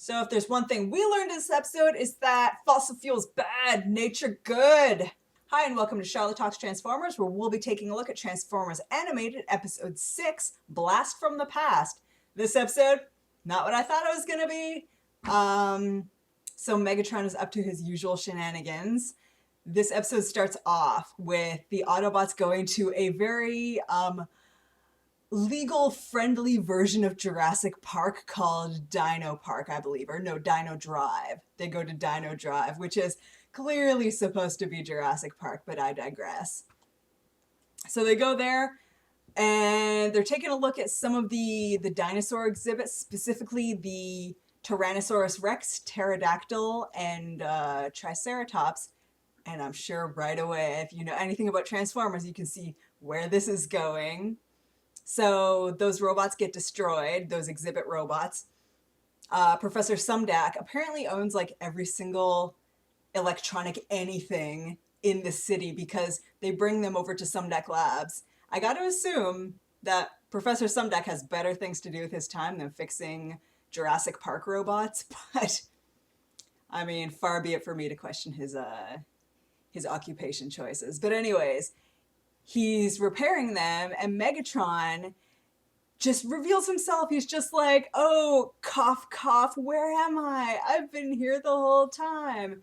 So if there's one thing we learned in this episode, is that fossil fuel's bad, nature good. Hi and welcome to Charlotte Talks Transformers, where we'll be taking a look at Transformers Animated Episode 6, Blast from the Past. This episode, not what I thought it was gonna be. So Megatron is up to his usual shenanigans. This episode starts off with the Autobots going to a very legal-friendly version of Jurassic Park called Dino Park, I believe, or no, Dino Drive. They go to Dino Drive, which is clearly supposed to be Jurassic Park, but I digress. So they go there, and they're taking a look at some of the dinosaur exhibits, specifically the Tyrannosaurus Rex, Pterodactyl, and Triceratops. And I'm sure right away, if you know anything about Transformers, you can see where this is going. So those robots get destroyed, those exhibit robots. Professor Sumdac apparently owns like every single electronic anything in the city because they bring them over to Sumdac Labs. I got to assume that Professor Sumdac has better things to do with his time than fixing Jurassic Park robots, but I mean, far be it for me to question his occupation choices. But anyways, he's repairing them, and Megatron just reveals himself. He's just like, oh, cough, cough, where am I? I've been here the whole time.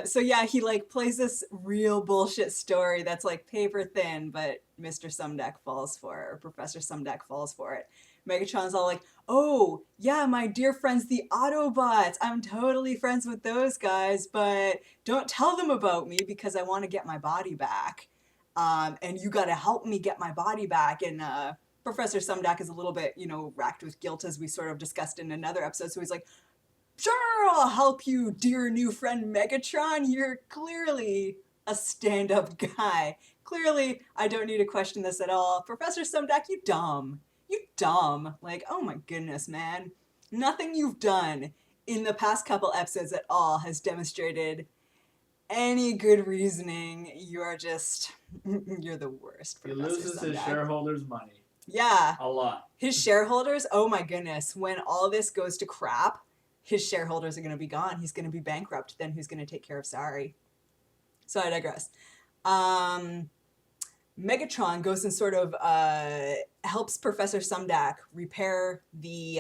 So yeah, he like plays this real bullshit story that's like paper thin, but Mr. Sumdac falls for it, or Professor Sumdac falls for it. Megatron's all like, oh, yeah, my dear friends, the Autobots. I'm totally friends with those guys, but don't tell them about me because I want to get my body back. And you gotta help me get my body back. And Professor Sumdac is a little bit, racked with guilt, as we sort of discussed in another episode. So he's like, sure, I'll help you, dear new friend Megatron. You're clearly a stand-up guy. Clearly, I don't need to question this at all. Professor Sumdac, you dumb. You dumb. Like, oh my goodness, man. Nothing you've done in the past couple episodes at all has demonstrated any good reasoning. You are just, you're the worst. He loses his shareholders' money. Yeah. A lot. His shareholders, oh my goodness, when all this goes to crap, his shareholders are going to be gone. He's going to be bankrupt. Then who's going to take care of Sari? So I digress. Megatron goes and sort of helps Professor Sumdac repair the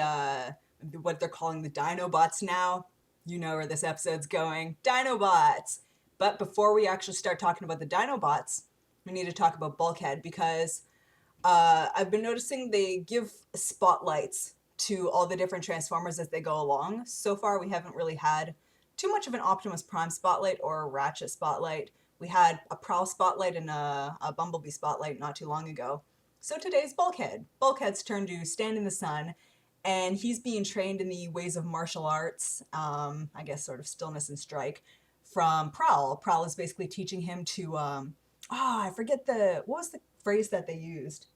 what they're calling the Dinobots now. You know where this episode's going. Dinobots! But before we actually start talking about the Dinobots, we need to talk about Bulkhead, because I've been noticing they give spotlights to all the different Transformers as they go along. So far, we haven't really had too much of an Optimus Prime spotlight or a Ratchet spotlight. We had a Prowl spotlight and a Bumblebee spotlight not too long ago. So today's Bulkhead. Bulkhead's turn to stand in the sun, and he's being trained in the ways of martial arts, I guess sort of stillness and strike, from Prowl. Prowl is basically teaching him to, I forget what was the phrase that they used?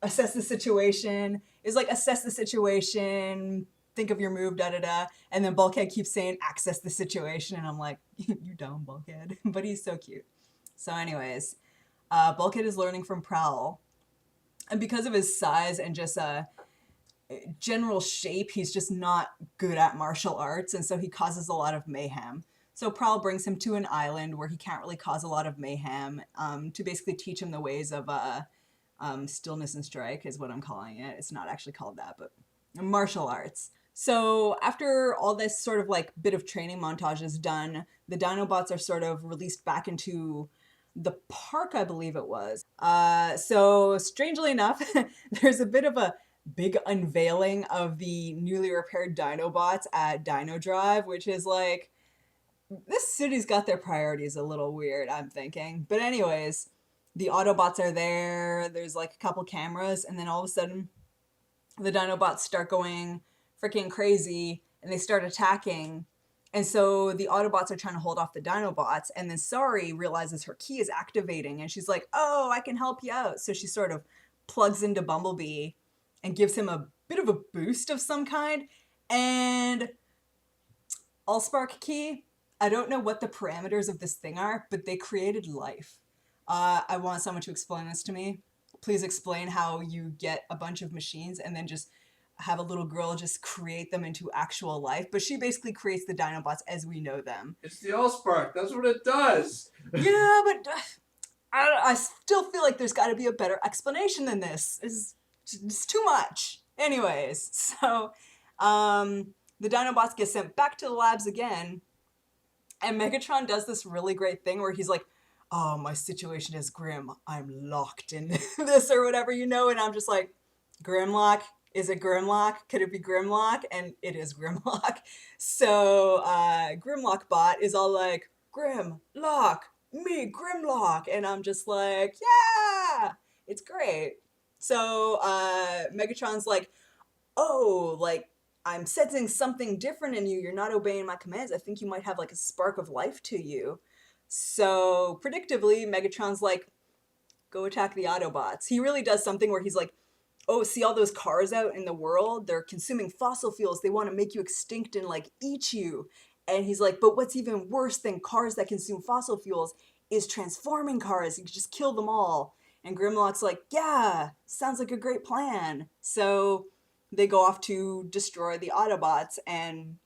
Assess the situation. It's like, assess the situation, think of your move, da-da-da. And then Bulkhead keeps saying, access the situation. And I'm like, you dumb Bulkhead. But he's so cute. So anyways, Bulkhead is learning from Prowl. And because of his size and just general shape, he's just not good at martial arts. And so he causes a lot of mayhem. So Prowl brings him to an island where he can't really cause a lot of mayhem, to basically teach him the ways of stillness and strike is what I'm calling it. It's not actually called that, but martial arts. So after all this sort of like bit of training montage is done, the Dinobots are sort of released back into the park, I believe it was. So strangely enough, there's a bit of a big unveiling of the newly repaired Dinobots at Dino Drive, which is like, this city's got their priorities a little weird, I'm thinking. But anyways, the Autobots are there, there's like a couple cameras, and then all of a sudden, the Dinobots start going freaking crazy, and they start attacking. And so the Autobots are trying to hold off the Dinobots, and then Sari realizes her key is activating, and she's like, oh, I can help you out. So she sort of plugs into Bumblebee and gives him a bit of a boost of some kind, and Allspark key, I don't know what the parameters of this thing are, but they created life. I want someone to explain this to me. Please explain how you get a bunch of machines and then just have a little girl just create them into actual life, but she basically creates the Dinobots as we know them. It's the Allspark. That's what it does. Yeah, but I still feel like there's got to be a better explanation than this. It's too much. Anyways, so the Dinobots get sent back to the labs again, and Megatron does this really great thing where he's like, oh, my situation is grim. I'm locked in this or whatever, and I'm just like, Grimlock? Is it Grimlock? Could it be Grimlock? And it is Grimlock. So Grimlock bot is all like, Grimlock, me, Grimlock. And I'm just like, yeah, it's great. So Megatron's like, oh, like, I'm sensing something different in you. You're not obeying my commands. I think you might have like a spark of life to you. So predictably, Megatron's like, go attack the Autobots. He really does something where he's like, oh, see all those cars out in the world? They're consuming fossil fuels. They want to make you extinct and like eat you. And he's like, but what's even worse than cars that consume fossil fuels is transforming cars. You can just kill them all. And Grimlock's like, yeah, sounds like a great plan. So they go off to destroy the Autobots, and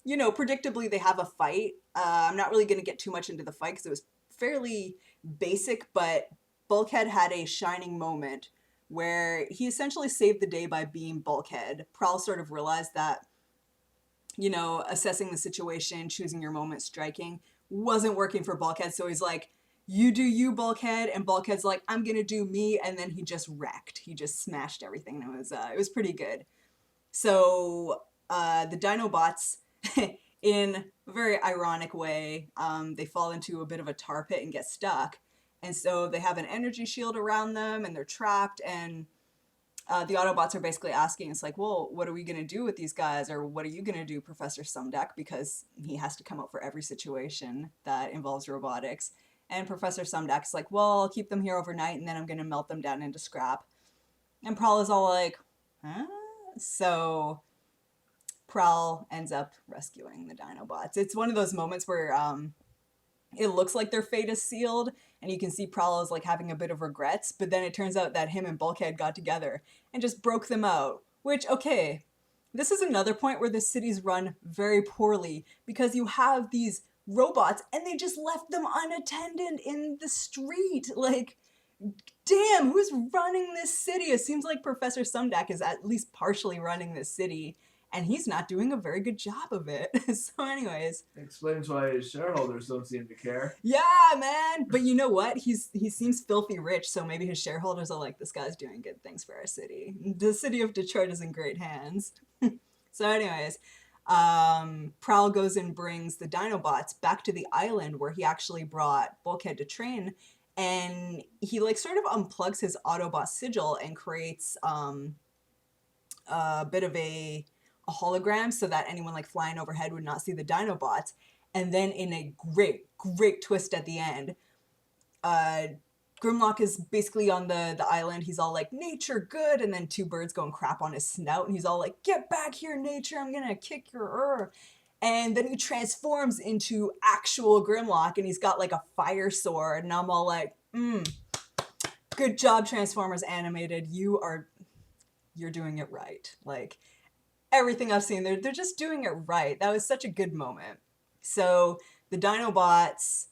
predictably they have a fight. I'm not really going to get too much into the fight because it was fairly basic, but Bulkhead had a shining moment where he essentially saved the day by being Bulkhead. Prowl sort of realized that, assessing the situation, choosing your moment, striking, wasn't working for Bulkhead, so he's like, you do you, Bulkhead, and Bulkhead's like, I'm gonna do me, and then he just wrecked. He just smashed everything, and it was pretty good. So the Dinobots, in a very ironic way, they fall into a bit of a tar pit and get stuck. And so they have an energy shield around them, and they're trapped, and the Autobots are basically asking, it's like, well, what are we going to do with these guys? Or what are you going to do, Professor Sumdac? Because he has to come out for every situation that involves robotics. And Professor Sumdac's like, well, I'll keep them here overnight, and then I'm going to melt them down into scrap. And Prowl is all like, huh? So Prowl ends up rescuing the Dinobots. It's one of those moments where it looks like their fate is sealed, and you can see Prowl is like having a bit of regrets, but then it turns out that him and Bulkhead got together and just broke them out. Which, okay, this is another point where the city's run very poorly, because you have these robots and they just left them unattended in the street. Like, damn, who's running this city? It seems like Professor Sumdac is at least partially running this city, and he's not doing a very good job of it. So anyways. Explains why his shareholders don't seem to care. Yeah, man. But you know what? He seems filthy rich, so maybe his shareholders are like, this guy's doing good things for our city. The city of Detroit is in great hands. So anyways, Prowl goes and brings the Dinobots back to the island where he actually brought Bulkhead to train, and he like sort of unplugs his Autobot sigil and creates a bit of a hologram so that anyone like flying overhead would not see the Dinobots. And then in a great twist at the end, Grimlock is basically on the island. He's all like, nature good, and then two birds go and crap on his snout, and he's all like, get back here, nature, I'm gonna kick your And then he transforms into actual Grimlock, and he's got like a fire sword, and I'm all like, good job, Transformers Animated. You're doing it right. Like, everything I've seen, they're just doing it right. That was such a good moment. So the Dinobots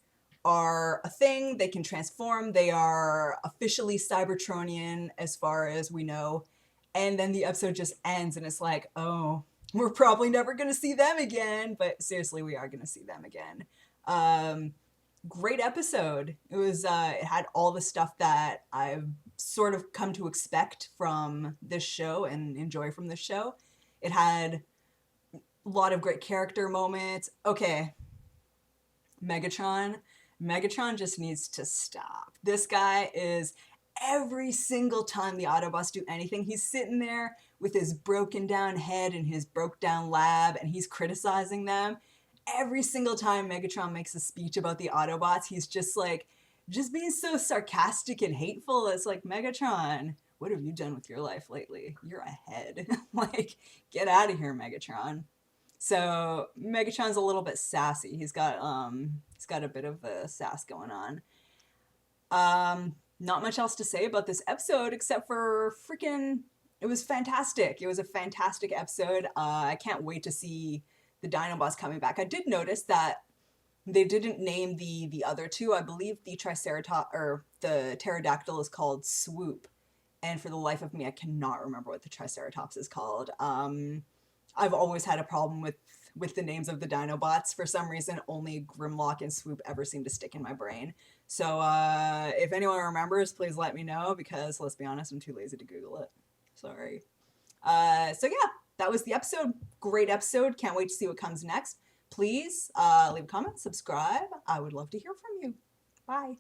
are a thing. They can transform. They are officially Cybertronian as far as we know. And then the episode just ends, and it's like, oh, we're probably never going to see them again. But seriously, we are going to see them again. Great episode. It was. It had all the stuff that I've sort of come to expect from this show and enjoy from this show. It had a lot of great character moments. Okay, Megatron just needs to stop. This guy is, every single time the Autobots do anything, he's sitting there with his broken down head in his broke down lab, and he's criticizing them. Every single time Megatron makes a speech about the Autobots, he's just being so sarcastic and hateful. It's like, Megatron, what have you done with your life lately? You're ahead. Like, get out of here, Megatron. So Megatron's a little bit sassy. He's got a bit of a sass going on. Not much else to say about this episode except for freaking It was fantastic. It was a fantastic episode. I can't wait to see the Dinobots coming back. I did notice that they didn't name the other two. I believe the Triceratops or the pterodactyl is called Swoop, and for the life of me, I cannot remember what the Triceratops is called. I've always had a problem with the names of the Dinobots. For some reason, only Grimlock and Swoop ever seem to stick in my brain. So if anyone remembers, please let me know, because let's be honest, I'm too lazy to Google it. Sorry. So yeah, that was the episode. Great episode. Can't wait to see what comes next. Please leave a comment, subscribe. I would love to hear from you. Bye.